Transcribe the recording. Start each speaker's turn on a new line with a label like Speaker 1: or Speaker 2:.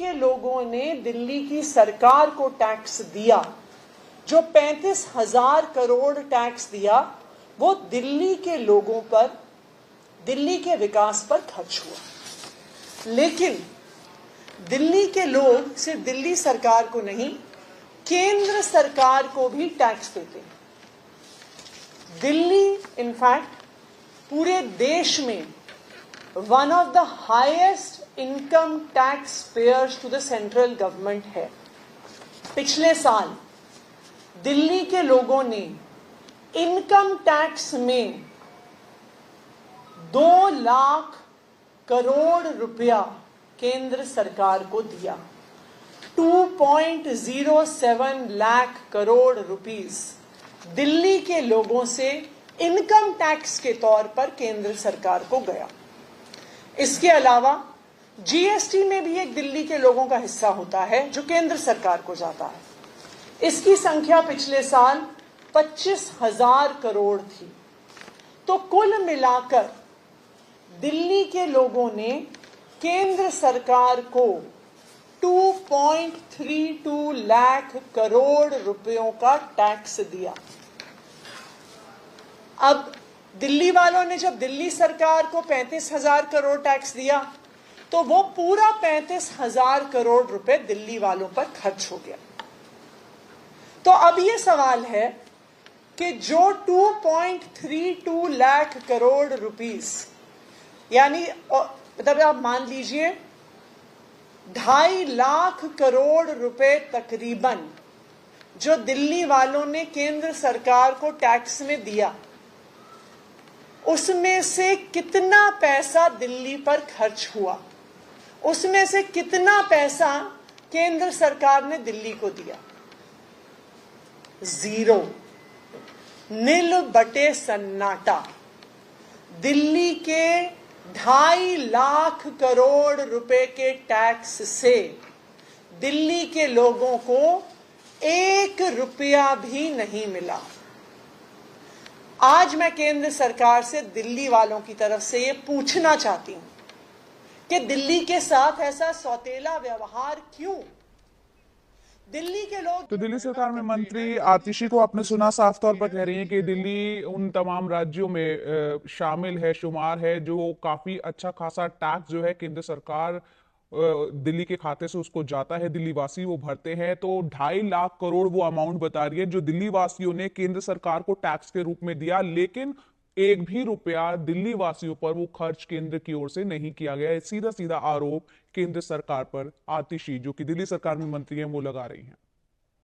Speaker 1: के लोगों ने दिल्ली की सरकार को टैक्स दिया, जो 35,000 करोड़ टैक्स दिया, वो दिल्ली के लोगों पर, दिल्ली के विकास पर खर्च हुआ। लेकिन दिल्ली के लोग सिर्फ दिल्ली सरकार को नहीं, केंद्र सरकार को भी टैक्स देते हैं। दिल्ली इनफैक्ट पूरे देश में one of the highest income tax payers to the central government है। पिछले साल दिल्ली के लोगों ने इनकम टैक्स में 2 लाख करोड़ रुपया केंद्र सरकार को दिया। 2.07 लाख करोड़ रुपीस दिल्ली के लोगों से इनकम टैक्स के तौर पर केंद्र सरकार को गया। इसके अलावा जीएसटी में भी एक दिल्ली के लोगों का हिस्सा होता है जो केंद्र सरकार को जाता है। इसकी संख्या पिछले साल 25,000 करोड़ थी। तो कुल मिलाकर दिल्ली के लोगों ने केंद्र सरकार को 2.32 लाख करोड़ रुपयों का टैक्स दिया। अब दिल्ली वालों ने जब दिल्ली सरकार को 35,000 करोड़ टैक्स दिया, तो वो पूरा 35,000 करोड़ रुपए दिल्ली वालों पर खर्च हो गया। तो अब ये सवाल है कि जो 2.32 लाख करोड़ रुपीस, यानी मतलब आप मान लीजिए 2.5 लाख करोड़ रुपए तकरीबन, जो दिल्ली वालों ने केंद्र सरकार को टैक्स में दिया, उसमें से कितना पैसा दिल्ली पर खर्च हुआ, उसमें से कितना पैसा केंद्र सरकार ने दिल्ली को दिया? 0, नील बटे सन्नाटा। दिल्ली के 2.5 लाख करोड़ रुपए के टैक्स से दिल्ली के लोगों को 1 रुपया भी नहीं मिला। आज मैं केंद्र सरकार से दिल्ली वालों की तरफ से ये पूछना चाहती हूं कि दिल्ली के साथ ऐसा सौतेला व्यवहार क्यों? दिल्ली के लोग
Speaker 2: तो दिल्ली सरकार में मंत्री आतिशी को आपने सुना, साफ तौर पर कह रही हैं कि दिल्ली उन तमाम राज्यों में शामिल है, शुमार है, जो काफी अच्छा खासा टैक्स जो है केंद्र सरकार दिल्ली के खाते से उसको जाता है, दिल्ली वासी वो भरते हैं। तो 2.5 लाख करोड़ वो अमाउंट बता रही है जो दिल्ली वासियों ने केंद्र सरकार को टैक्स के रूप में दिया, लेकिन 1 भी रुपया दिल्ली वासियों पर वो खर्च केंद्र की ओर से नहीं किया गया है। सीधा सीधा आरोप केंद्र सरकार पर आतिशी, जो कि दिल्ली सरकार में मंत्री हैं, वो लगा रही हैं।